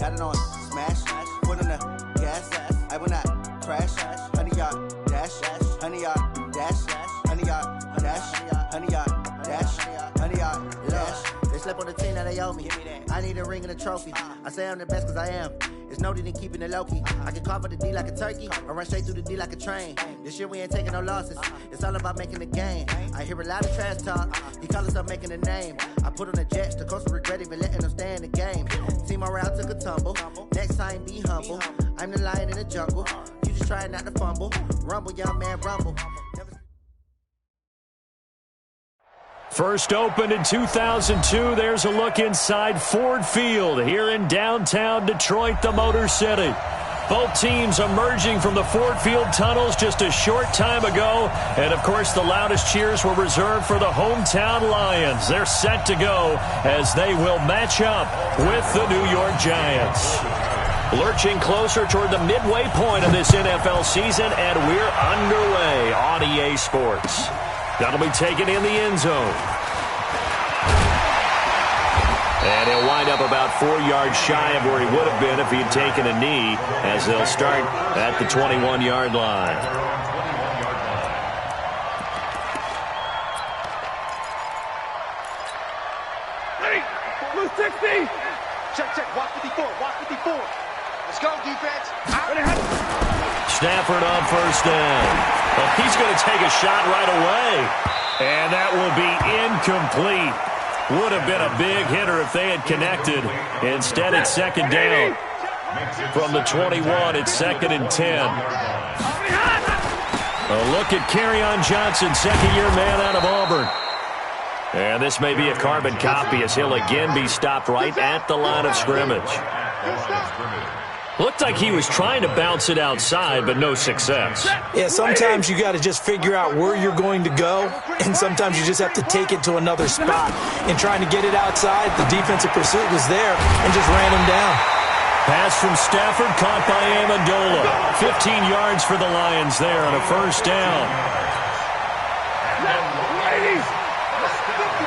got it on smash, foot on the gas, I will not crash, 100-yard dash, 100-yard dash, 100-yard dash, 100-yard dash, 100-yard dash. They slept on the team that they owe me. I need a ring and a trophy. I say I'm the best cause I am. It's noted in keeping it low-key. I can cough at the D like a turkey, or run straight through the D like a train. This year we ain't taking no losses. It's all about making the game. I hear a lot of trash talk. He call us up making a name. I put on the Jets. The coach regret even letting them stay in the game. Team morale took a tumble. Next time be humble. I'm the lion in the jungle. You just trying not to fumble. Rumble, young man, rumble. First opened in 2002, there's a look inside Ford Field here in downtown Detroit, the Motor City. Both teams emerging from the Ford Field tunnels just a short time ago. And, of course, the loudest cheers were reserved for the hometown Lions. They're set to go as they will match up with the New York Giants. Lurching closer toward the midway point of this NFL season, and we're underway on EA Sports. That'll be taken in the end zone. And he'll wind up about 4 yards shy of where he would have been if he had taken a knee, as they'll start at the 21-yard line. Hey, blue 60. Check, walk 54, walk 54. Let's go, defense. Stafford on first down. Well, he's going to take a shot right away. And that will be incomplete. Would have been a big hitter if they had connected. Instead, it's second down. From the 21, it's 2nd and 10. A look at Kerryon Johnson, second-year man out of Auburn. And this may be a carbon copy as he'll again be stopped right at the line of scrimmage. Looked like he was trying to bounce it outside, but no success. Yeah, sometimes you got to just figure out where you're going to go, and sometimes you just have to take it to another spot. In trying to get it outside, the defensive pursuit was there and just ran him down. Pass from Stafford, caught by Amendola. 15 yards for the Lions there on a first down.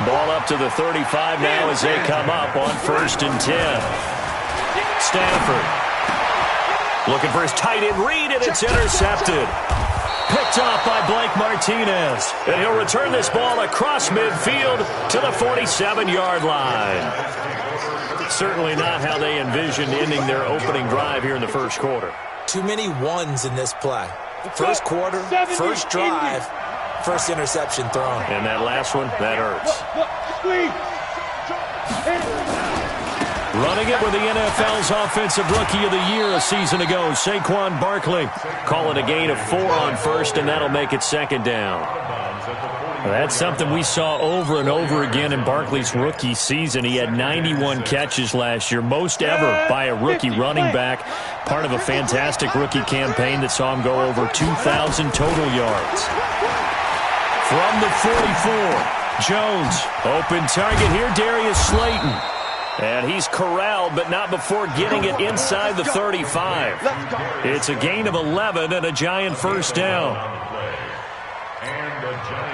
Ball up to the 35 now as they come up on 1st and 10. Stafford looking for his tight end read, and it's intercepted. Picked off by Blake Martinez. And he'll return this ball across midfield to the 47-yard line. Certainly not how they envisioned ending their opening drive here in the first quarter. Too many ones in this play. First quarter, first drive, first interception thrown. And that last one, that hurts. Running it with the NFL's Offensive Rookie of the Year a season ago, Saquon Barkley. Call it a gain of 4 on first, and that'll make it second down. That's something we saw over and over again in Barkley's rookie season. He had 91 catches last year, most ever by a rookie running back, part of a fantastic rookie campaign that saw him go over 2,000 total yards. From the 44, Jones, open target here, Darius Slayton. And he's corralled, but not before getting it inside the 35. It's a gain of 11 and a Giant first down.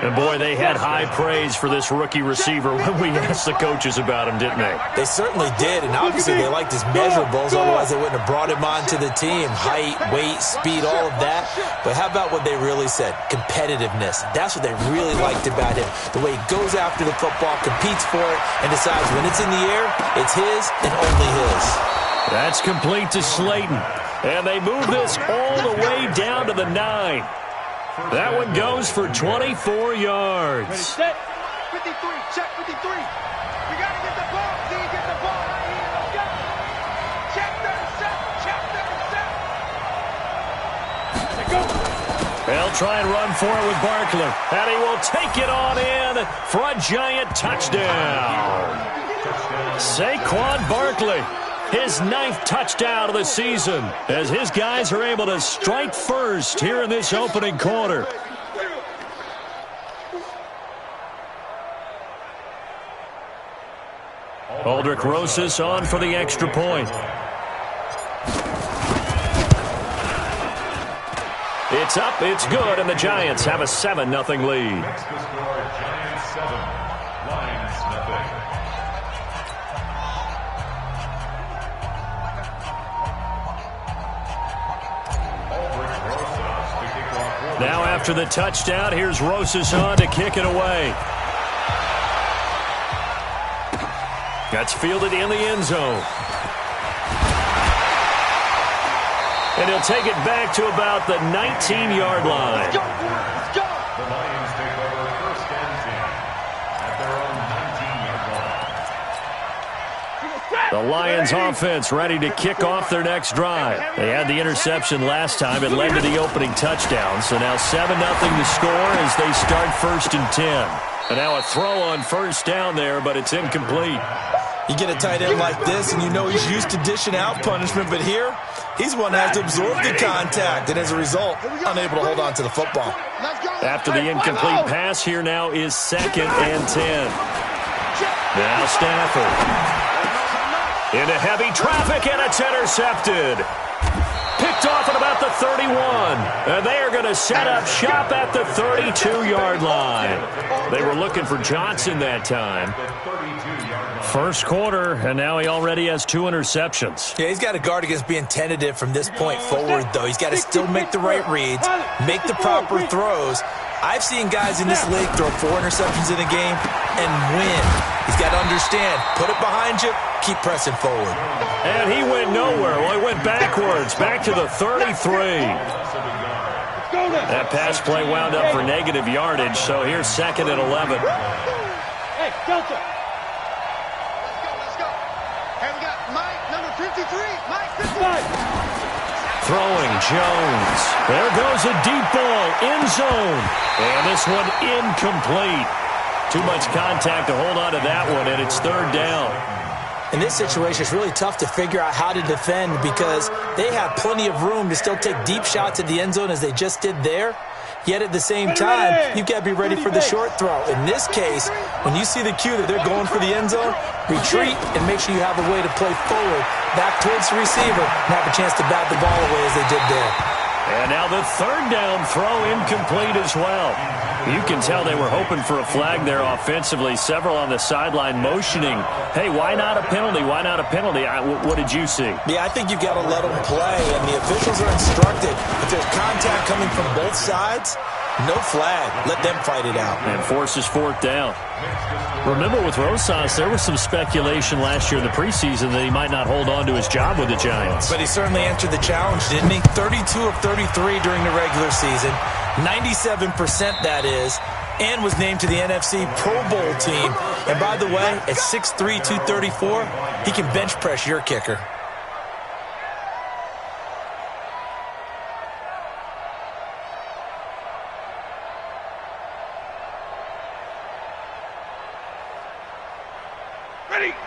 And, boy, they had high praise for this rookie receiver when we asked the coaches about him, didn't they? They certainly did, and obviously they liked his measurables, otherwise they wouldn't have brought him onto the team. Height, weight, speed, all of that. But how about what they really said? Competitiveness. That's what they really liked about him. The way he goes after the football, competes for it, and decides when it's in the air, it's his and only his. That's complete to Slayton. And they move this all the way down to the 9. That one goes for 24 yards. Ready, set. 53, check 53. You got to get the ball. See, get the ball right here. Let's go. Check 37, check 37. Let's go. They'll try and run for it with Barkley. And he will take it on in for a Giant touchdown. Saquon Barkley. His 9th touchdown of the season as his guys are able to strike first here in this opening quarter. Aldrich Rosas on for the extra point. It's up, it's good, and the Giants have a 7-0 lead. Next to score, Giants 7, Lions 0. Now after the touchdown, here's Rosas on to kick it away. That's fielded in the end zone. And he'll take it back to about the 19-yard line. The Lions take over 1st and 10 at their own 19-yard line. The Lions offense ready to kick off their next drive. They had the interception last time. It led to the opening touchdown. So now 7-0 to score as they start 1st and 10. And now a throw on 1st down there, but it's incomplete. You get a tight end like this, and you know he's used to dishing out punishment, but here, he's one that has to absorb the contact, and as a result, unable to hold on to the football. After the incomplete pass, here now is 2nd and 10. Now Stafford. Into heavy traffic, and it's intercepted. Picked off at about the 31. And they are going to set up shop at the 32-yard line. They were looking for Johnson that time. 1st quarter, and now he already has 2 interceptions. Yeah, he's got to guard against being tentative from this point forward, though. He's got to still make the right reads, make the proper throws. I've seen guys in this league throw 4 interceptions in a game and win. He's got to understand, put it behind you, keep pressing forward. And he went nowhere. Well, he went backwards, back to the 33. That pass play wound up for negative yardage, so here's 2nd and 11. Hey, Delta. Let's go. Hey, we got Mike, number 53. Mike, 55. Throwing Jones. There goes a deep ball, end zone. And this one incomplete. Too much contact to hold on to that one, and it's 3rd down. In this situation, it's really tough to figure out how to defend because they have plenty of room to still take deep shots at the end zone as they just did there. Yet at the same time, you've got to be ready for the short throw. In this case, when you see the cue that they're going for the end zone, retreat and make sure you have a way to play forward, back towards the receiver, and have a chance to bat the ball away as they did there. And now the 3rd down throw incomplete as well. You can tell they were hoping for a flag there offensively. Several on the sideline motioning, hey, why not a penalty? Why not a penalty? What did you see? Yeah, I think you've got to let them play, and the officials are instructed. If there's contact coming from both sides, no flag. Let them fight it out. And forces 4th down. Remember with Rosas, there was some speculation last year in the preseason that he might not hold on to his job with the Giants. But he certainly answered the challenge, didn't he? 32 of 33 during the regular season. 97% that is, and was named to the NFC Pro Bowl team. And by the way, at 6'3", 234, he can bench press your kicker.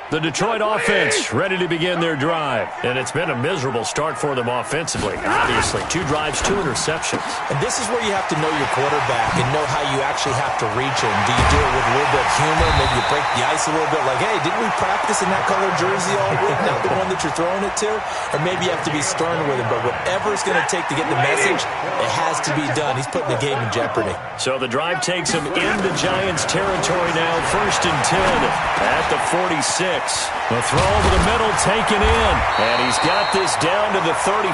The Detroit offense ready to begin their drive. And it's been a miserable start for them offensively. Obviously, 2 drives, 2 interceptions. And this is where you have to know your quarterback and know how you actually have to reach him. Do you do it with a little bit of humor? Maybe you break the ice a little bit like, hey, didn't we practice in that color jersey all week? Not the one that you're throwing it to? Or maybe you have to be stern with him. But whatever it's going to take to get the message, it has to be done. He's putting the game in jeopardy. So the drive takes him into Giants territory now. 1st and 10 at the 46. The throw over the middle taken in. And he's got this down to the 35.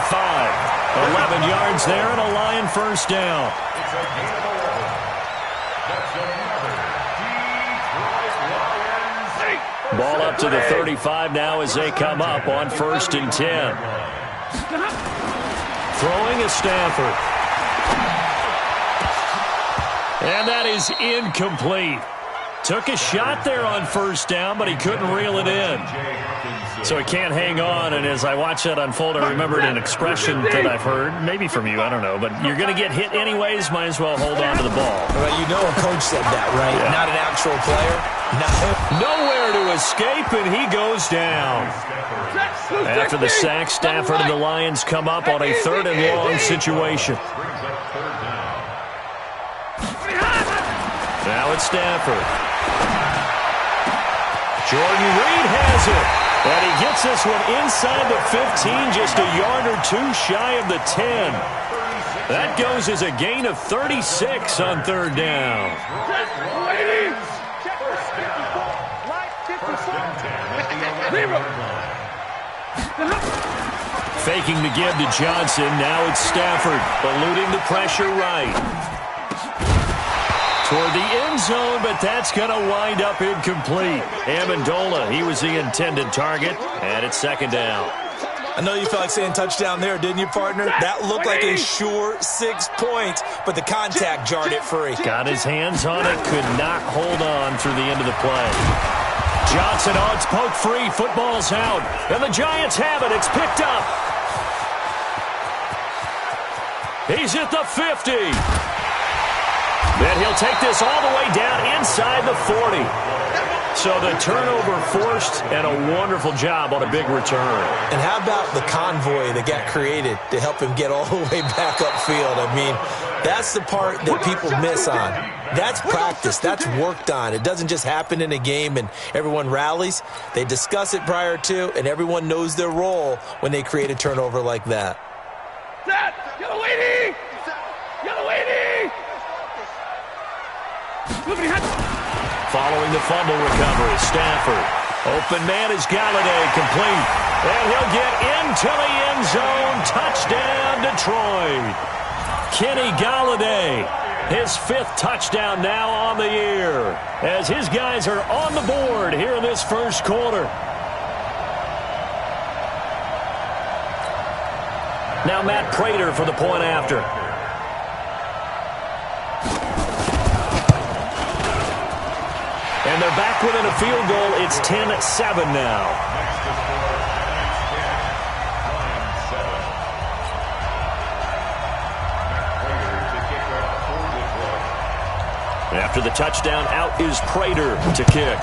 11 yards there and a Lion 1st down. It's a gain of 11. That's another Detroit Lions. Ball up to the 35 now as they come up on 1st and 10. Throwing is Stafford. And that is incomplete. Took a shot there on 1st down, but he couldn't reel it in. So he can't hang on, and as I watch that unfold, I remembered an expression that I've heard, maybe from you, I don't know, but you're going to get hit anyways, might as well hold on to the ball. Well, you know a coach said that, right? Yeah. Not an actual player. No. Nowhere to escape, and he goes down. After the sack, Stafford and the Lions come up on a 3rd and long situation. Now it's Stafford. Jordan Reed has it. And he gets this one inside the 15, just a yard or 2 shy of the 10. That goes as a gain of 36 on 3rd down. faking the give to Johnson. Now it's Stafford, eluding the pressure right. Toward the end zone, but that's going to wind up incomplete. Amendola, he was the intended target, and it's second down. I know you felt like saying touchdown there, didn't you, partner? That looked like a sure 6 points, but the contact jarred it free. Got his hands on it, could not hold on through the end of the play. Johnson, oh, it's poked free. Football's out, and the Giants have it. It's picked up. He's at the 50. Then he'll take this all the way down inside the 40. So the turnover forced, and a wonderful job on a big return. And how about the convoy that got created to help him get all the way back upfield? I mean, that's the part that people miss on. That's practice. That's worked on. It doesn't just happen in a game and everyone rallies. They discuss it prior to, and everyone knows their role when they create a turnover like that. Yellow waiting! Yellow waiting! Following the fumble recovery, Stafford. Open man is Galladay, complete. And he'll get into the end zone. Touchdown, Detroit. Kenny Galladay, his 5th touchdown now on the year, as his guys are on the board here in this first quarter. Now Matt Prater for the point after. And they're back within a field goal. It's 10-7 now. After the touchdown, out is Prater to kick.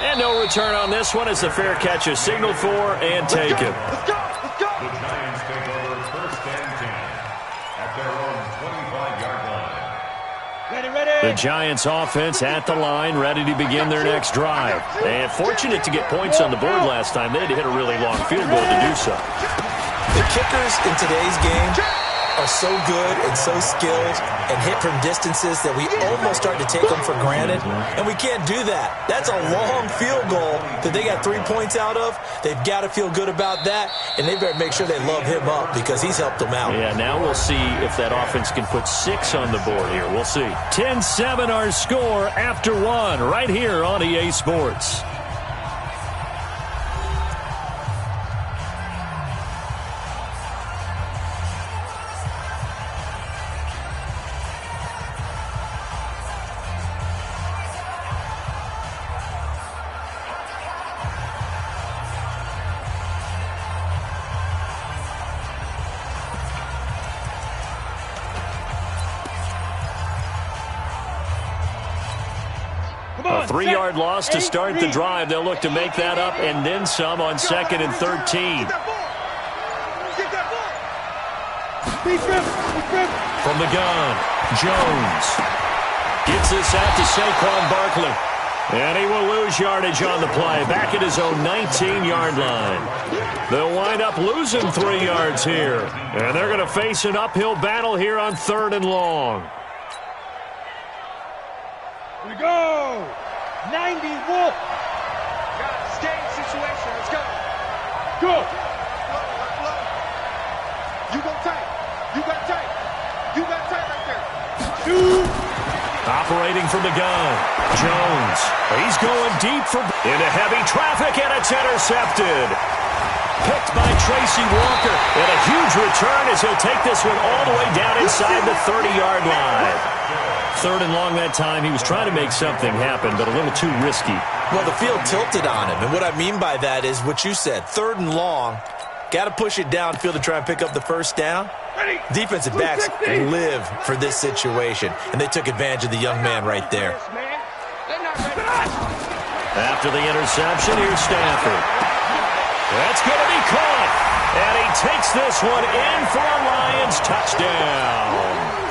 And no return on this one as the fair catch is signaled for and taken. Let's go! Let's go! The Giants take over first and 10 at their own 25-yard line. Ready. The Giants offense at the line, ready to begin their next drive. And fortunate to get points on the board last time. They had to hit a really long field goal to do so. The kickers in today's game are so good and so skilled and hit from distances that we almost start to take them for granted, and we can't do that. That's a long field goal that they got 3 points out of. They've got to feel good about that, and they better make sure they love him up because he's helped them out. Yeah, now we'll see if that offense can put 6 on the board here. We'll see. 10-7 our score after 1 right here on EA Sports. A 3-yard loss to start the drive. They'll look to make that up and then some on 2nd and 13. From the gun, Jones gets this out to Saquon Barkley. And he will lose yardage on the play. Back at his own 19-yard line. They'll wind up losing 3 yards here. And they're going to face an uphill battle here on 3rd and long. Here we go! 90 Wolf! Got a stage situation. Let's go! Go! You go tight. You got tight. You got tight right there. Operating from the gun, Jones. He's going deep into heavy traffic, and it's intercepted. Picked by Tracy Walker. And a huge return as he'll take this one all the way down inside the 30-yard line. 3rd and long that time. He was trying to make something happen, but a little too risky. Well, the field tilted on him, and what I mean by that is what you said. 3rd and long, got to push it downfield to try and pick up the first down. Defensive backs live for this situation, and they took advantage of the young man right there. After the interception, here's Stafford. That's going to be caught, and he takes this one in for a Lions touchdown.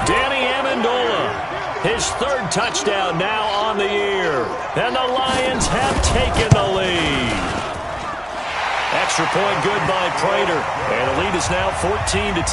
Danny Amendola, his 3rd touchdown now on the year, and the Lions have taken the lead. Extra point good by Prater, and the lead is now 14-10.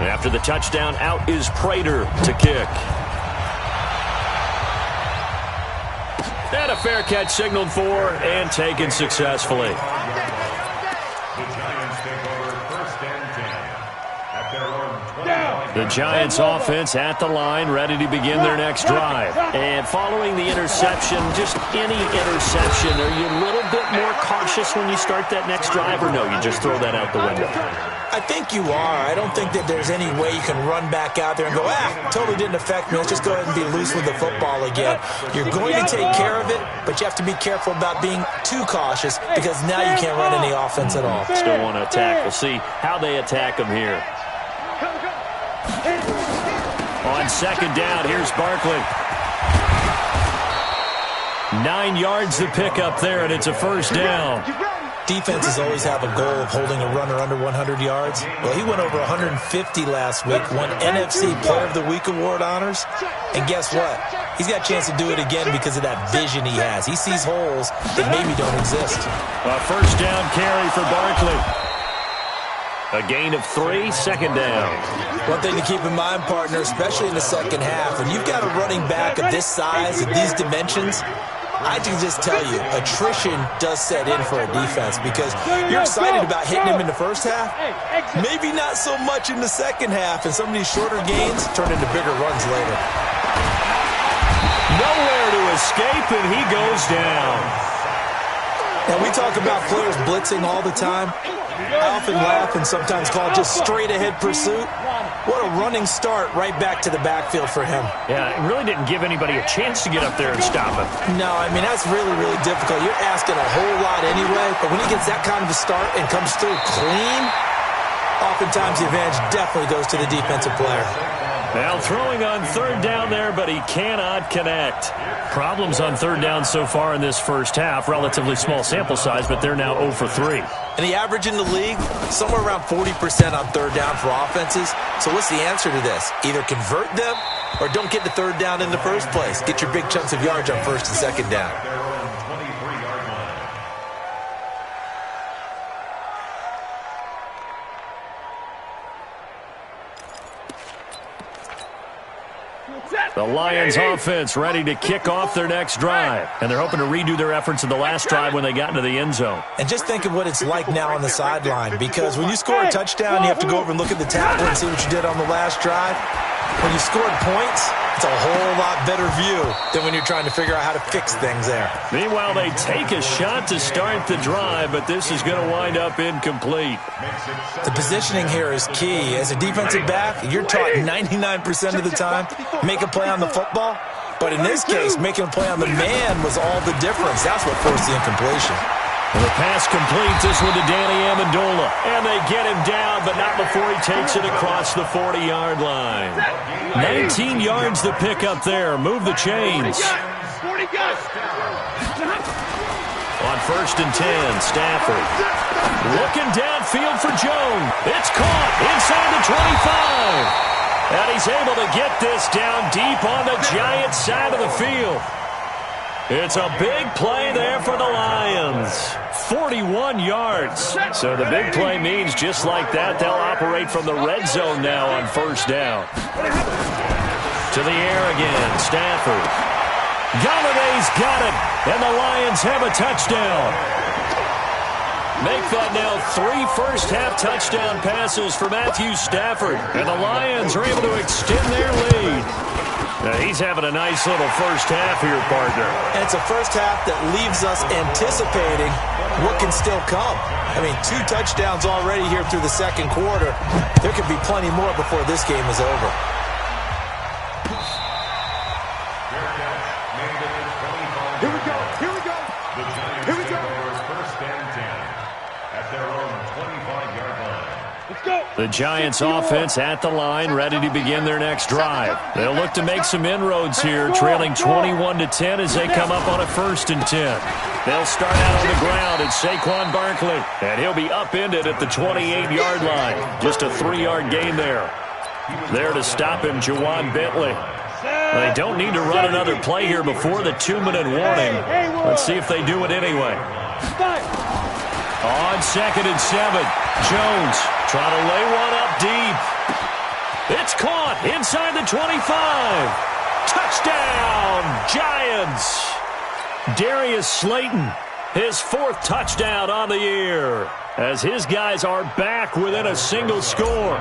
After the touchdown, out is Prater to kick. And a fair catch signaled for and taken successfully. The Giants take over 1st and 10 at their own 25. The Giants offense at the line, ready to begin their next drive. And following the interception, just any interception, are you a little bit more cautious when you start that next drive, or no, you just throw that out the window? I think you are. I don't think that there's any way you can run back out there and go, totally didn't affect me. Let's just go ahead and be loose with the football again. You're going to take care of it, but you have to be careful about being too cautious because now you can't run any offense at all. Still want to attack. We'll see how they attack them here. On 2nd down, here's Barkley. 9 yards to pick up there, and it's a 1st down. Defenses always have a goal of holding a runner under 100 yards. Well, he went over 150 last week, won NFC Player of the Week award honors. And guess what? He's got a chance to do it again because of that vision he has. He sees holes that maybe don't exist. A 1st down carry for Barkley. A gain of 3, 2nd down. One thing to keep in mind, partner, especially in the second half, when you've got a running back of this size, of these dimensions, I can just tell you, attrition does set in for a defense because you're excited about hitting him in the first half, maybe not so much in the second half, and some of these shorter gains turn into bigger runs later. Nowhere to escape, and he goes down. Now, we talk about players blitzing all the time. I often laugh and sometimes call it just straight-ahead pursuit. What a running start right back to the backfield for him. Yeah, it really didn't give anybody a chance to get up there and stop him. No, I mean, that's really, really difficult. You're asking a whole lot anyway, but when he gets that kind of a start and comes through clean, oftentimes the advantage definitely goes to the defensive player. Now throwing on 3rd down there, but he cannot connect. Problems on 3rd down so far in this first half. Relatively small sample size, but they're now 0 for 3. And the average in the league, somewhere around 40% on 3rd down for offenses. So what's the answer to this? Either convert them or don't get the 3rd down in the first place. Get your big chunks of yards on 1st and 2nd down. Their own 23-yard line. The Lions offense ready to kick off their next drive. And they're hoping to redo their efforts in the last drive when they got into the end zone. And just think of what it's like now on the sideline, because when you score a touchdown, you have to go over and look at the tablet and see what you did on the last drive. When you scored points, it's a whole lot better view than when you're trying to figure out how to fix things there. Meanwhile, they take a shot to start the drive, but this is going to wind up incomplete. The positioning here is key. As a defensive back, you're taught 99% of the time, make a play on the football. But in this case, making a play on the man was all the difference. That's what forced the incompletion. The pass complete, this one to Danny Amendola. And they get him down, but not before he takes it across the 40-yard line. 19 yards to pick up there. Move the chains. On 1st and 10, Stafford. Looking downfield for Jones. It's caught inside the 25. And he's able to get this down deep on the Giants side of the field. It's a big play there for the Lions. 41 yards. So the big play means just like that, they'll operate from the red zone now on 1st down. To the air again, Stafford. Galladay's got it, and the Lions have a touchdown. Make that now 3 first-half touchdown passes for Matthew Stafford, and the Lions are able to extend their lead. Now, he's having a nice little first half here, partner. And it's a first half that leaves us anticipating what can still come. I mean, 2 touchdowns already here through the second quarter. There could be plenty more before this game is over. Here we go. Here we go. The Giants Here we go. take over 1st and 10 at their own 25-yard line. Let's go. The Giants offense at the line, ready to begin their next drive. They'll look to make some inroads here, trailing 21-10 as they come up on a 1st and 10. They'll start out on the ground at Saquon Barkley, and he'll be upended at the 28-yard line. Just a 3-yard gain there. There to stop him, Juwan Bentley. They don't need to run another play here before the 2-minute warning. Let's see if they do it anyway. On 2nd and 7, Jones trying to lay one up deep. It's caught inside the 25. Touchdown, Giants. Darius Slayton, his 4th touchdown on the year, as his guys are back within a single score.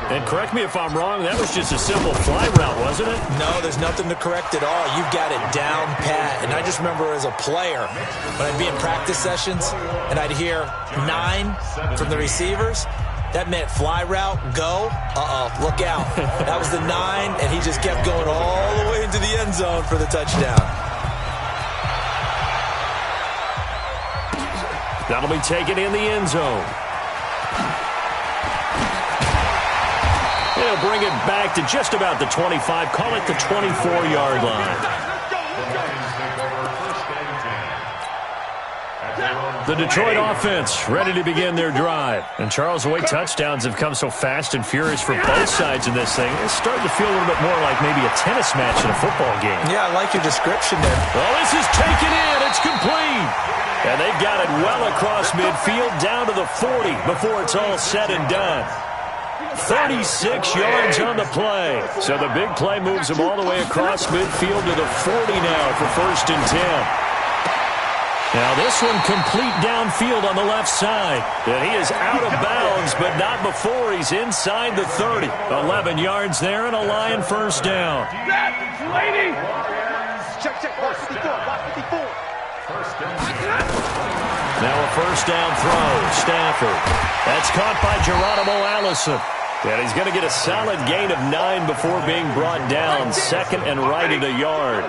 And correct me if I'm wrong, that was just a simple fly route, wasn't it? No, there's nothing to correct at all. You've got it down pat. And I just remember as a player, when I'd be in practice sessions and I'd hear 9 from the receivers, that meant fly route, go, look out. That was the 9, and he just kept going all the way into the end zone for the touchdown. That'll be taken in the end zone. He'll bring it back to just about the 25. Call it the 24-yard line. The Detroit offense ready to begin their drive. And Charles, the way touchdowns have come so fast and furious for both sides in this thing, it's starting to feel a little bit more like maybe a tennis match in a football game. Yeah, I like your description there. Well, this is taken in. It's complete. And they've got it well across midfield down to the 40 before it's all said and done. 36 yards on the play. So the big play moves him all the way across midfield to the 40 now for 1st and 10. Now this one complete downfield on the left side. And he is out of bounds, but not before he's inside the 30. 11 yards there and a Lion 1st down. Lady! Check, box 54, box 54. Now a 1st down throw. Stafford. That's caught by Geronimo Allison. And he's going to get a solid gain of 9 before being brought down. 2nd and right at a yard.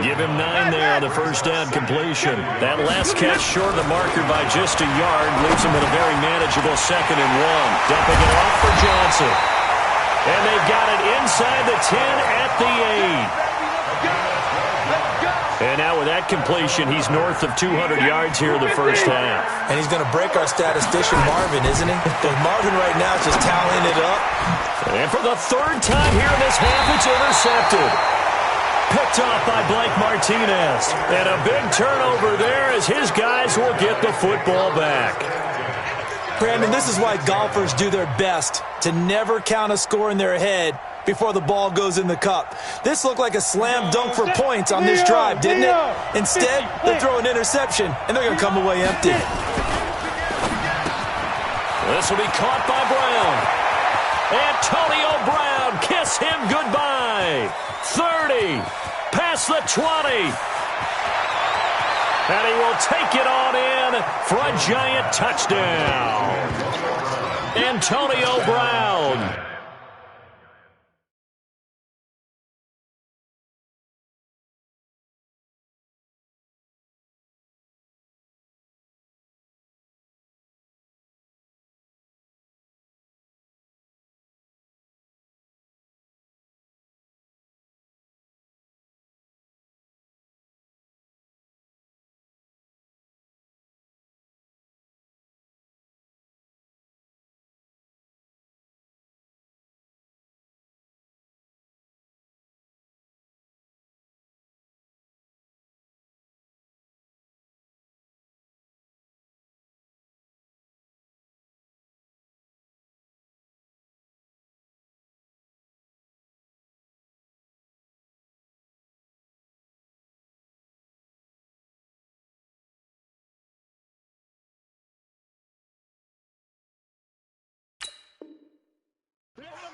Give him 9 there on the 1st down completion. That last catch short of the marker by just a yard leaves him with a very manageable 2nd and 1. Dumping it off for Johnson. And they've got it inside the 10 at the 8. And now with that completion, he's north of 200 yards here in the 1st half. And he's going to break our statistician Marvin, isn't he? Because Marvin right now is just tallying it up. And for the 3rd time here in this half, it's intercepted. Picked off by Blake Martinez. And a big turnover there as his guys will get the football back. Brandon, this is why golfers do their best to never count a score in their head before the ball goes in the cup. This looked like a slam dunk for points on this drive, didn't it? Instead, they throw an interception, and they're going to come away empty. This will be caught by Brown. Antonio Brown, kiss him goodbye. 30, past the 20. And he will take it on in for a giant touchdown. Antonio Brown.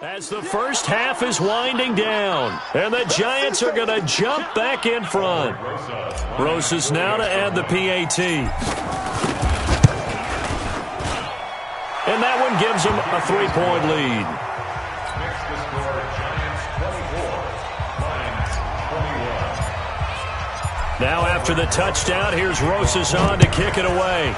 As the 1st half is winding down, and the Giants are going to jump back in front. Rosas now to add the PAT. And that one gives them a 3-point lead. Next to score, Giants 24, Lions 21. Now after the touchdown, here's Rosas on to kick it away.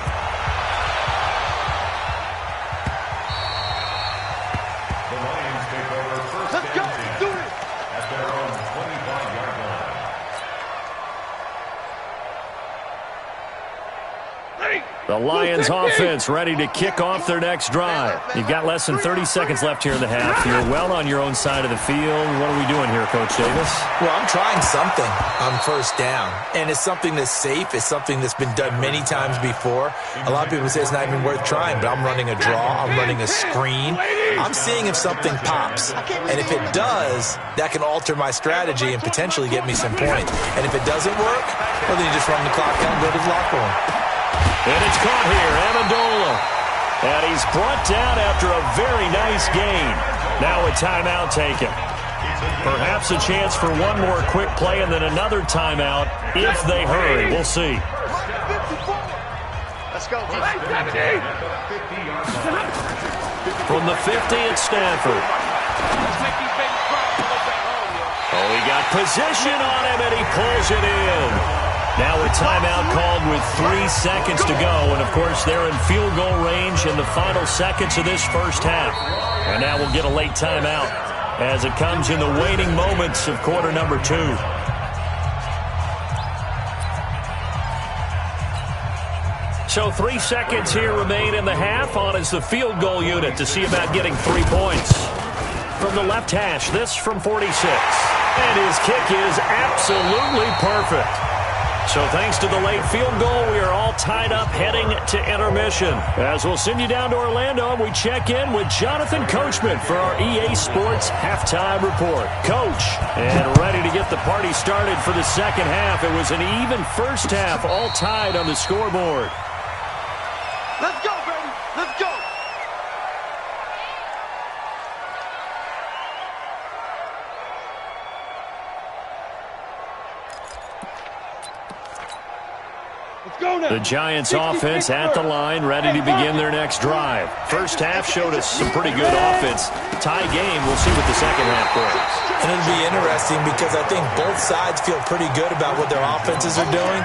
The Lions offense offense ready to kick off their next drive. You've got less than 30 seconds left here in the half. You're well on your own side of the field. What are we doing here, Coach Davis? Well, I'm trying something on first down, and it's something that's safe. It's something that's been done many times before. A lot of people say it's not even worth trying, but I'm running a draw. I'm running a screen. I'm seeing if something pops, and if it does, that can alter my strategy and potentially get me some points. And if it doesn't work, well, then you just run the clock out and go to the locker room. And it's caught here, Amendola. And he's brought down after a very nice gain. Now a timeout taken. Perhaps a chance for one more quick play and then another timeout if they hurry. We'll see. Let's go. From the 50 at Stanford. Oh, he got position on him, and he pulls it in. Now a timeout called with 3 seconds to go. And, of course, they're in field goal range in the final seconds of this first half. And now we'll get a late timeout as it comes in the waning moments of quarter number 2. So 3 seconds here remain in the half. On is the field goal unit to see about getting 3 points. From the left hash, this from 46. And his kick is absolutely perfect. So thanks to the late field goal, we are all tied up heading to intermission. As we'll send you down to Orlando, we check in with Jonathan Coachman for our EA Sports Halftime Report. Coach, and ready to get the party started for the second half. It was an even first half, all tied on the scoreboard. Let's go, baby. Let's go. The Giants offense at the line, ready to begin their next drive. First half showed us some pretty good offense. Tie game, we'll see what the second half brings. And it'll be interesting because I think both sides feel pretty good about what their offenses are doing.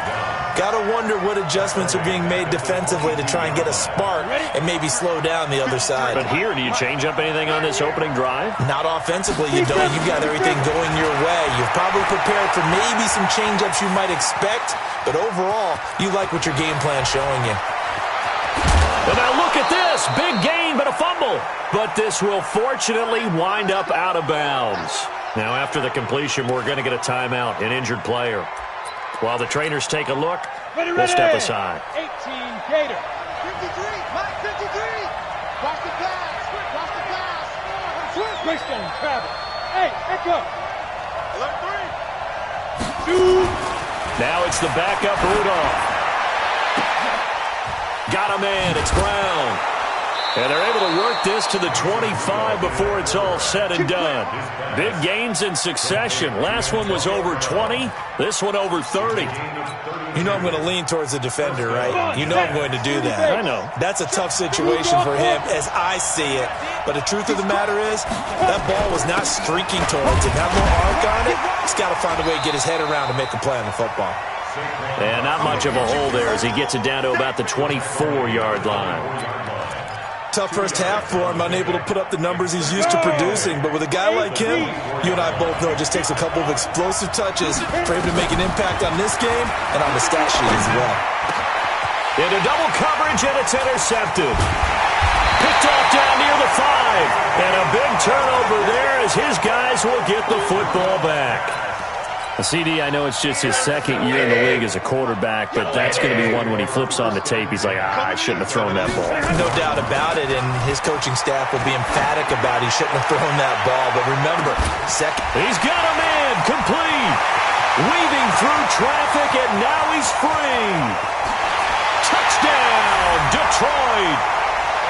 Got to wonder what adjustments are being made defensively to try and get a spark and maybe slow down the other side. But here, do you change up anything on this opening drive? Not offensively, you don't. You've got everything going your way. You've probably prepared for maybe some change-ups you might expect, but overall, you like what your game plan's showing you. And now look at this. Big gain, but a fumble. But this will fortunately wind up out of bounds. Now, after the completion, we're going to get a timeout, an injured player. While the trainers take a look, we'll step aside. 18, Gator. 53, Mike 53. Watch the pass. Watch the pass. Greystone, travel. Hey, echo. Alert 3. 2. Now it's the backup Rudolph. Got a man. It's Brown. And they're able to work this to the 25 before it's all said and done. Big gains in succession. Last one was over 20. This one over 30. You know I'm going to lean towards the defender, right? You know I'm going to do that. I know. That's a tough situation for him as I see it. But the truth of the matter is, that ball was not streaking towards him. That little arc on it, he's got to find a way to get his head around to make a play on the football. And not much of a hole there as he gets it down to about the 24-yard line. Tough first half for him, unable to put up the numbers he's used to producing. But with a guy like him, you and I both know it just takes a couple of explosive touches for him to make an impact on this game and on the stat sheet as well. Into double coverage, and it's intercepted. Picked off down near the 5. And a big turnover there as his guys will get the football back. CD, I know it's just his second year in the league as a quarterback, but that's going to be one when he flips on the tape. He's like, I shouldn't have thrown that ball. No doubt about it, and his coaching staff will be emphatic about he shouldn't have thrown that ball. But remember, second. He's got a man, complete. Weaving through traffic, and now he's free. Touchdown, Detroit.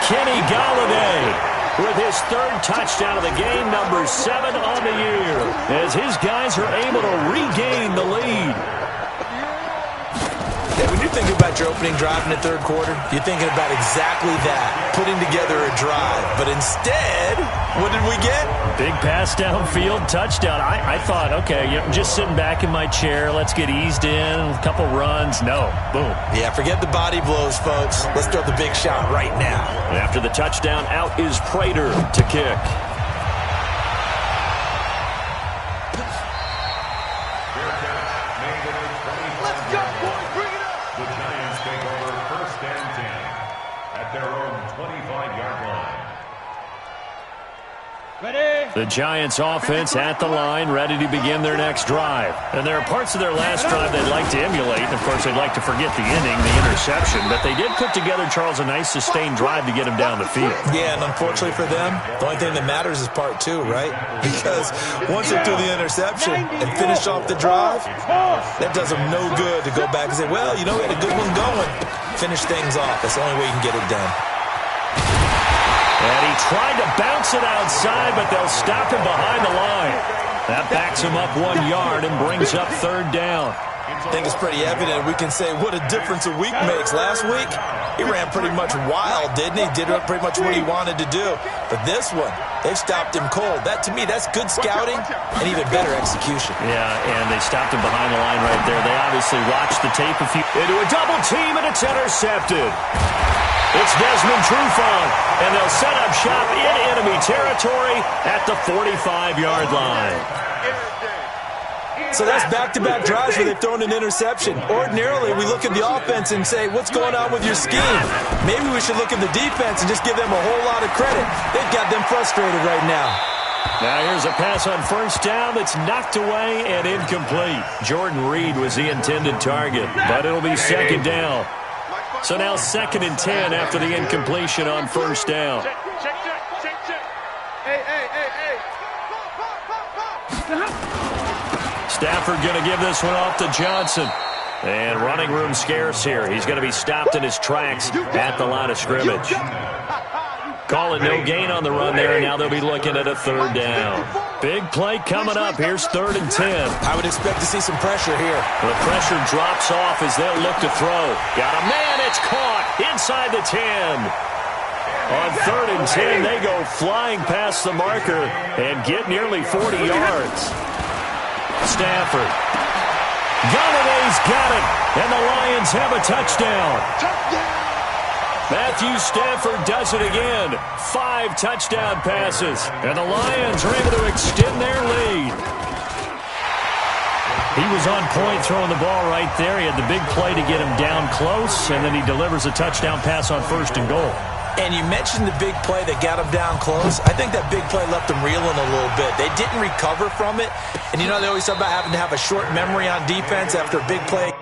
Kenny Golladay with his third touchdown of the game, number 7 on the year, as his guys are able to regain the lead. Yeah, when you're thinking about your opening drive in the third quarter, you're thinking about exactly that, putting together a drive. But instead, what did we get? Big pass downfield, touchdown. I thought, okay, just sitting back in my chair, let's get eased in, a couple runs. No, boom. Yeah, forget the body blows, folks. Let's throw the big shot right now. And after the touchdown, out is Prater to kick. their own 25-yard line. The Giants offense at the line, ready to begin their next drive. And there are parts of their last drive they'd like to emulate. And, of course, they'd like to forget the inning, the interception. But they did put together, Charles, a nice sustained drive to get him down the field. Yeah, and unfortunately for them, the only thing that matters is part two, right? Because once they threw the interception and finished off the drive, that does them no good to go back and say, well, you know, we had a good one going. Finish things off. That's the only way you can get it done. And he tried to bounce it outside, but they'll stop him behind the line. That backs him up 1 yard and brings up third down. I think it's pretty evident. We can say what a difference a week makes. Last week, he ran pretty much wild, didn't he? Did pretty much what he wanted to do. But this one, they've stopped him cold. That, to me, that's good scouting and even better execution. Yeah, and they stopped him behind the line right there. They obviously watched the tape into a double team, and it's intercepted. It's Desmond Trufant, and they'll set up shop in enemy territory at the 45-yard line. So that's back-to-back drives where they've thrown an interception. Ordinarily, we look at the offense and say, what's going on with your scheme? Maybe we should look at the defense and just give them a whole lot of credit. They've got them frustrated right now. Now here's a pass on first down that's knocked away and incomplete. Jordan Reed was the intended target, but it'll be second down. So now 2nd and 10 after the incompletion on first down. Check. Hey. Stafford going to give this one off to Johnson. And running room scarce here. He's going to be stopped in his tracks at the line of scrimmage. Call it no gain on the run there, and now they'll be looking at a third down. Big play coming up. Here's 3rd and 10. I would expect to see some pressure here. The pressure drops off as they'll look to throw. Got a man. It's caught inside the 10. On 3rd and 10, they go flying past the marker and get nearly 40 yards. Stafford. Galladay's got it, and the Lions have a touchdown. Matthew Stafford does it again. 5 touchdown passes, and the Lions are able to extend their lead. He was on point throwing the ball right there. He had the big play to get him down close, and then he delivers a touchdown pass on 1st and goal. And you mentioned the big play that got him down close. I think that big play left them reeling a little bit. They didn't recover from it. And you know, they always talk about having to have a short memory on defense after a big play.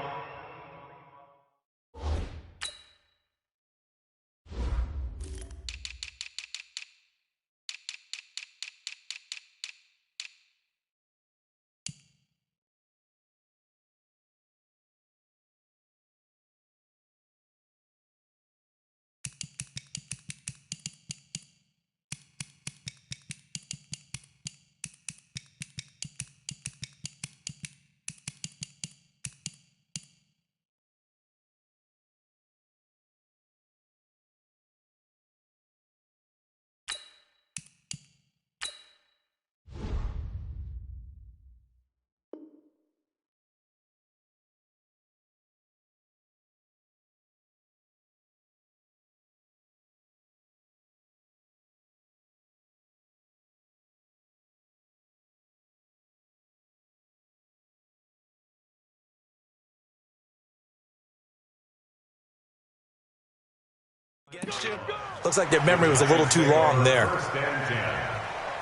Looks like their memory was a little too long there. 1st and 10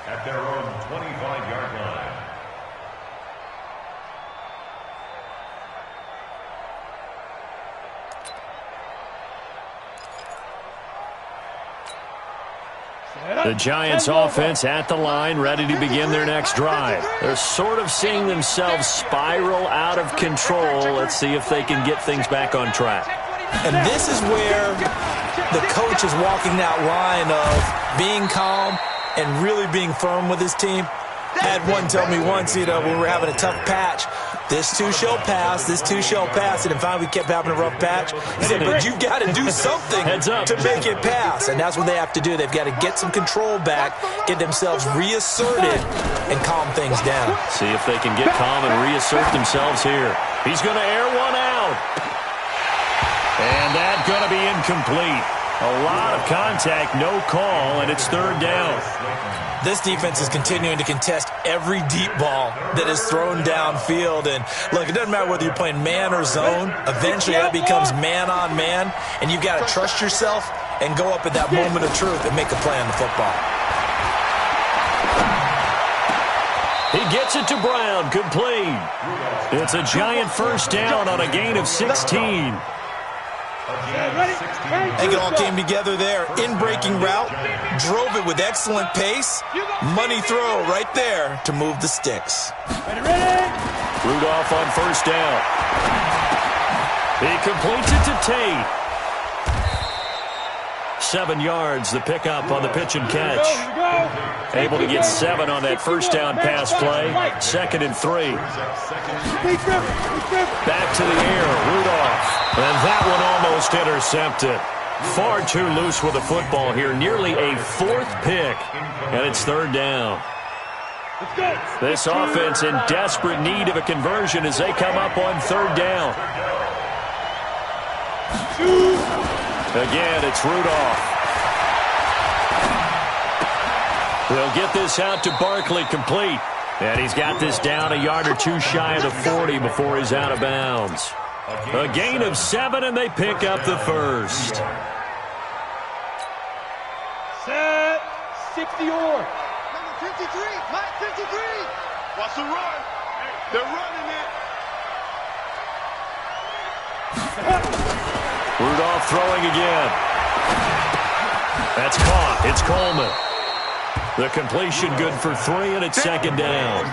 at their own 25-yard line. The Giants offense at the line, ready to begin their next drive. They're sort of seeing themselves spiral out of control. Let's see if they can get things back on track. And this is where the coach is walking that line of being calm and really being firm with his team. I had one tell me once, when we were having a tough patch, this too shall pass, this too shall pass, and then finally we kept having a rough patch. He said, but you've got to do something to make it pass, and that's what they have to do. They've got to get some control back, get themselves reasserted, and calm things down. See if they can get calm and reassert themselves here. He's going to air one out. And that's going to be incomplete. A lot of contact, no call, and it's 3rd down. This defense is continuing to contest every deep ball that is thrown downfield. And, look, it doesn't matter whether you're playing man or zone. Eventually that becomes man on man, and you've got to trust yourself and go up at that moment of truth and make a play on the football. He gets it to Brown, complete. It's a giant first down on a gain of 16. I think it all came together there. In-breaking route, drove it with excellent pace. Money throw right there to move the sticks. Rudolph on first down. He completes it to Tate. 7 yards, the pickup on the pitch and catch. Able to get 7 on that first down pass play. 2nd and 3. Back to the air, Rudolph. And that one almost intercepted. Far too loose with the football here. Nearly a 4th pick. And it's 3rd down. This offense in desperate need of a conversion as they come up on 3rd down. Again, it's Rudolph. They'll get this out to Barkley, complete. And he's got this down a yard or 2 shy of the 40 before he's out of bounds. A gain of 7, and they pick up the first. Set, 60 or. Number 53, Mike 53. Watch the run. They're running it. Rudolph throwing again. That's caught. It's Coleman. The completion good for 3, and it's 2nd down.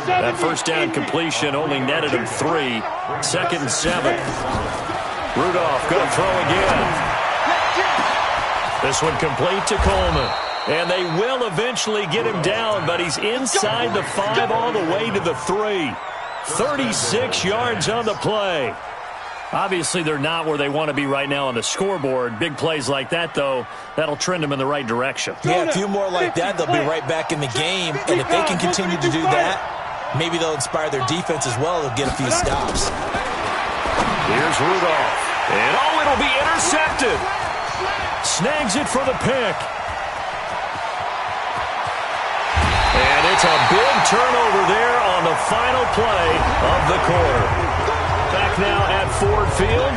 That first down completion only netted him 3. 2nd and 7. Rudolph going to throw again. This one complete to Coleman. And they will eventually get him down, but he's inside the 5 all the way to the 3. 36 yards on the play. Obviously, they're not where they want to be right now on the scoreboard. Big plays like that, though, that'll trend them in the right direction. Yeah, a few more like that, they'll be right back in the game. And if they can continue to do that, maybe they'll inspire their defense as well. They'll get a few stops. Here's Rudolph. And, it'll be intercepted. Snags it for the pick. And it's a big turnover there on the final play of the quarter. Back now at Ford Field.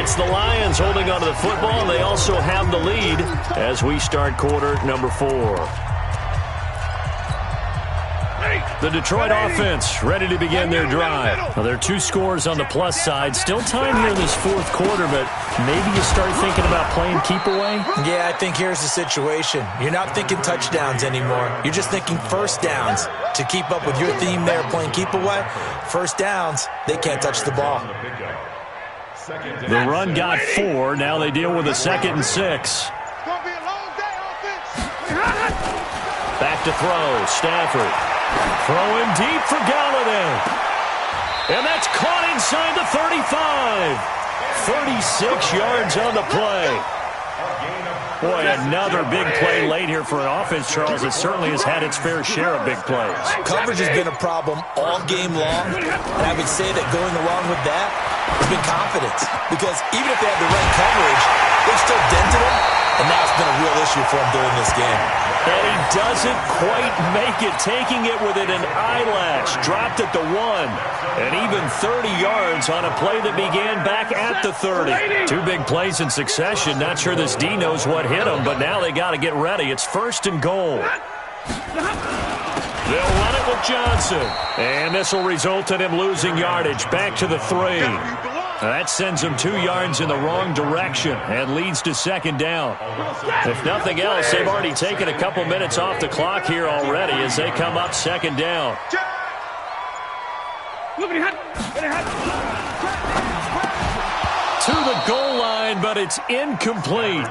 It's the Lions holding onto the football. They also have the lead as we start quarter number 4. The Detroit offense ready to begin their drive. Now, there are 2 scores on the plus side. Still time here in this 4th quarter, but maybe you start thinking about playing keep away? Yeah, I think here's the situation. You're not thinking touchdowns anymore. You're just thinking first downs. To keep up with your theme there, playing keep away, first downs, they can't touch the ball. The run got 4. Now they deal with a 2nd and 6. Back to throw. Stafford. Throwing deep for Galladay. And that's caught inside the 35. 36 yards on the play. Boy, another big play late here for an offense, Charles. It certainly has had its fair share of big plays. Coverage has been a problem all game long. And I would say that going along with that has been confidence. Because even if they had the right coverage, they've still dented them. And now it's been a real issue for him during this game. And he doesn't quite make it, taking it within an eyelash. Dropped at the 1. And even 30 yards on a play that began back at the 30. 2 big plays in succession. Not sure this D knows what hit him, but now they got to get ready. It's 1st and goal. They'll run it with Johnson. And this will result in him losing yardage. Back to the 3. That sends them 2 yards in the wrong direction and leads to 2nd down. If nothing else, they've already taken a couple minutes off the clock here already as they come up 2nd down. To the goal line, but it's incomplete.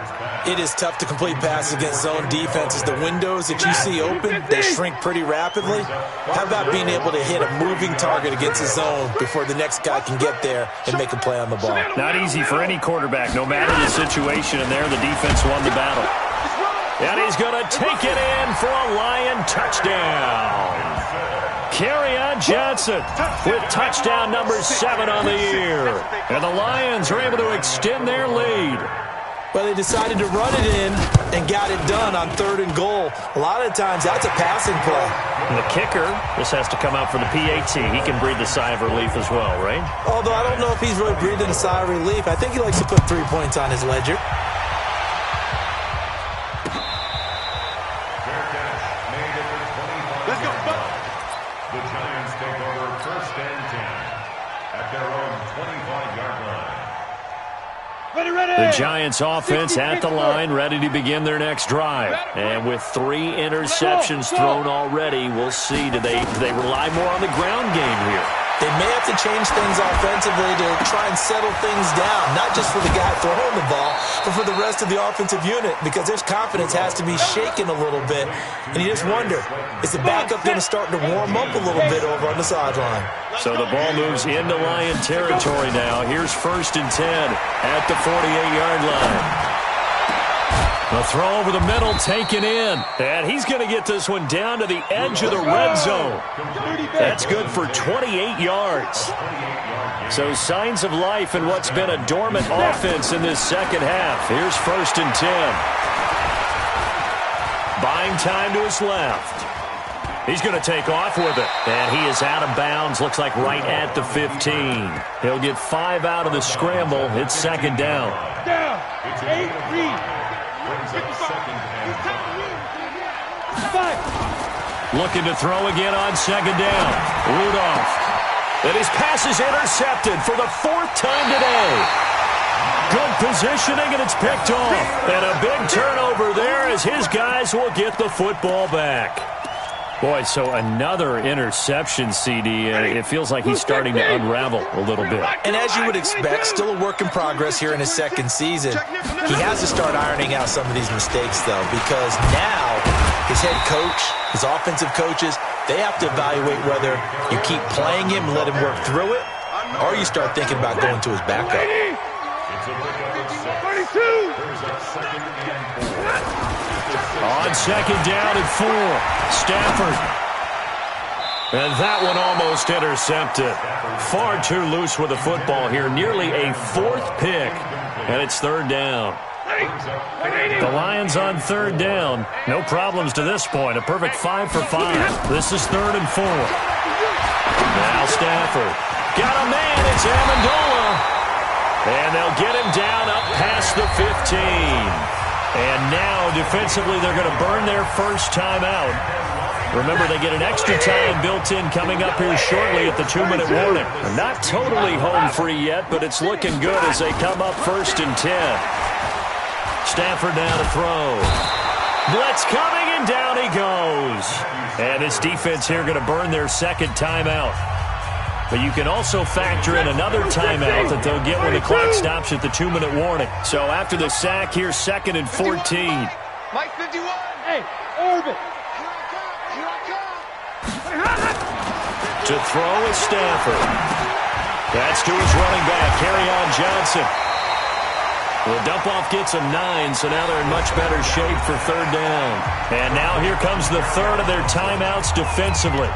It is tough to complete passes against zone defenses. The windows that you see open, they shrink pretty rapidly. How about being able to hit a moving target against a zone before the next guy can get there and make a play on the ball? Not easy for any quarterback, no matter the situation, and there the defense won the battle. And he's going to take it in for a Lion touchdown. Kerryon Johnson with touchdown number 7 on the year. And the Lions are able to extend their lead. Well, they decided to run it in and got it done on 3rd and goal. A lot of times, that's a passing play. And the kicker, this has to come out for the PAT. He can breathe a sigh of relief as well, right? Although I don't know if he's really breathing a sigh of relief. I think he likes to put 3 points on his ledger. Giants offense at the line, ready to begin their next drive. And with 3 interceptions thrown already, we'll see. Do they rely more on the ground game here? They may have to change things offensively to try and settle things down, not just for the guy throwing the ball, but for the rest of the offensive unit, because their confidence has to be shaken a little bit. And you just wonder, is the backup going to start to warm up a little bit over on the sideline? So the ball moves into Lion territory now. Here's 1st and 10 at the 48-yard line. The throw over the middle, taken in. And he's going to get this one down to the edge of the red zone. That's good for 28 yards. So signs of life in what's been a dormant offense in this second half. Here's 1st and 10. Buying time to his left. He's going to take off with it. And he is out of bounds, looks like right at the 15. He'll get 5 out of the scramble. It's 2nd down. Down. 8-3. Looking to throw again on 2nd down. Rudolph. And his pass is intercepted for the 4th time today. Good positioning, and it's picked off. And a big turnover there as his guys will get the football back. Boy, so another interception, CD. It feels like he's starting to unravel a little bit. And as you would expect, still a work in progress here in his 2nd season. He has to start ironing out some of these mistakes, though, because now his head coach, his offensive coaches, they have to evaluate whether you keep playing him and let him work through it, or you start thinking about going to his backup. On 2nd down and 4, Stafford. And that one almost intercepted. Far too loose with the football here. Nearly a 4th pick. And it's 3rd down. The Lions on 3rd down. No problems to this point. A perfect 5 for 5. This is 3rd and 4. Now Stafford. Got a man. It's Amendola. And they'll get him down up past the 15. And now, defensively, they're going to burn their first timeout. Remember, they get an extra time built in coming up here shortly at the 2-minute warning. They're not totally home free yet, but it's looking good as they come up 1st and 10. Stafford now to throw. Blitz coming, and down he goes. And this defense here going to burn their 2nd timeout. But you can also factor in another timeout that they'll get when the clock stops at the 2-minute warning. So after the sack, here's 2nd and 14. Mike 51. Hey, Orbit. To throw is Stafford. That's to his running back, Kerryon Johnson. The dump-off gets him 9, so now they're in much better shape for 3rd down. And now here comes the 3rd of their timeouts defensively.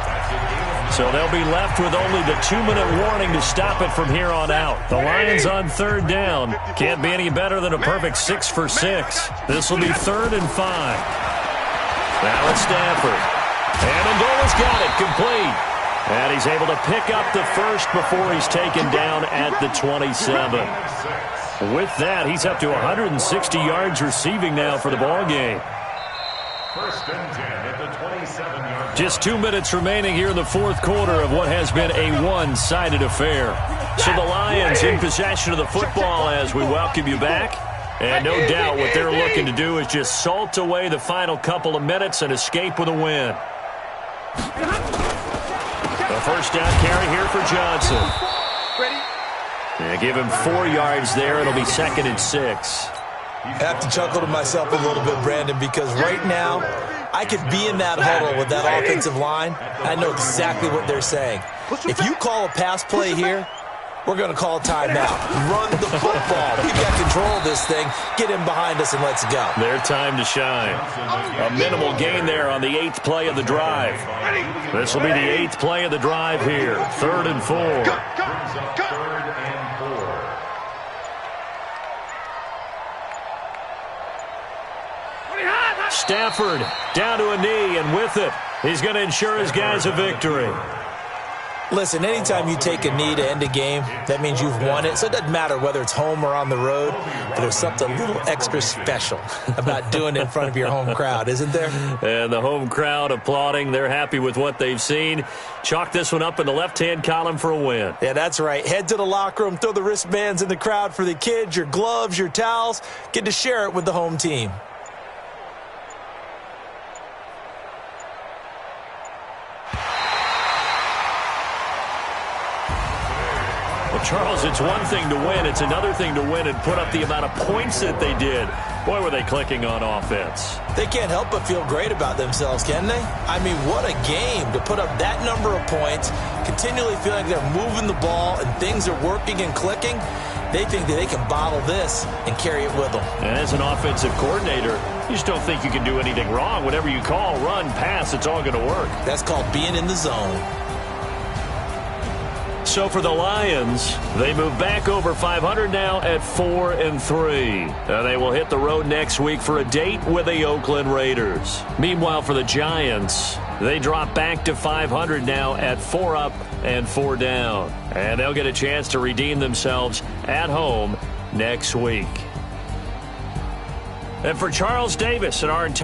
So they'll be left with only the 2-minute warning to stop it from here on out. The Lions on 3rd down. Can't be any better than a perfect 6 for 6. This will be 3rd and 5. Now it's Stafford. Amendola's got it, complete. And he's able to pick up the first before he's taken down at the 27. With that, he's up to 160 yards receiving now for the ball game. 1st and 10 at the 27-yard. Just 2 minutes remaining here in the 4th quarter of what has been a one-sided affair. So the Lions in possession of the football as we welcome you back. And no doubt what they're looking to do is just salt away the final couple of minutes and escape with a win. The 1st down carry here for Johnson. Yeah, give him 4 yards there. It'll be 2nd and 6. I have to chuckle to myself a little bit, Brandon, because right now I could be in that huddle with that offensive line. I know exactly what they're saying. If you call a pass play here, we're going to call a timeout. Run the football. We've got control of this thing. Get him behind us and let's go. Their time to shine. A minimal gain there on the 8th play of the drive. This will be the 8th play of the drive here. 3rd and 4. 3rd and 4. Stafford down to a knee, and with it, he's going to ensure his guys a victory. Listen, anytime you take a knee to end a game, that means you've won it. So it doesn't matter whether it's home or on the road, but there's something a little extra special about doing it in front of your home crowd, isn't there? And the home crowd applauding. They're happy with what they've seen. Chalk this one up in the left-hand column for a win. Yeah, that's right. Head to the locker room, throw the wristbands in the crowd for the kids, your gloves, your towels. Get to share it with the home team. Charles, it's one thing to win. It's another thing to win and put up the amount of points that they did. Boy, were they clicking on offense. They can't help but feel great about themselves, can they? I mean, what a game to put up that number of points, continually feeling they're moving the ball and things are working and clicking. They think that they can bottle this and carry it with them. And as an offensive coordinator, you just don't think you can do anything wrong. Whatever you call, run, pass, it's all going to work. That's called being in the zone. So for the Lions, they move back over 500 now at 4-3. They will hit the road next week for a date with the Oakland Raiders. Meanwhile, for the Giants, they drop back to 500 now at 4 up and 4 down. And they'll get a chance to redeem themselves at home next week. And for Charles Davis and our entire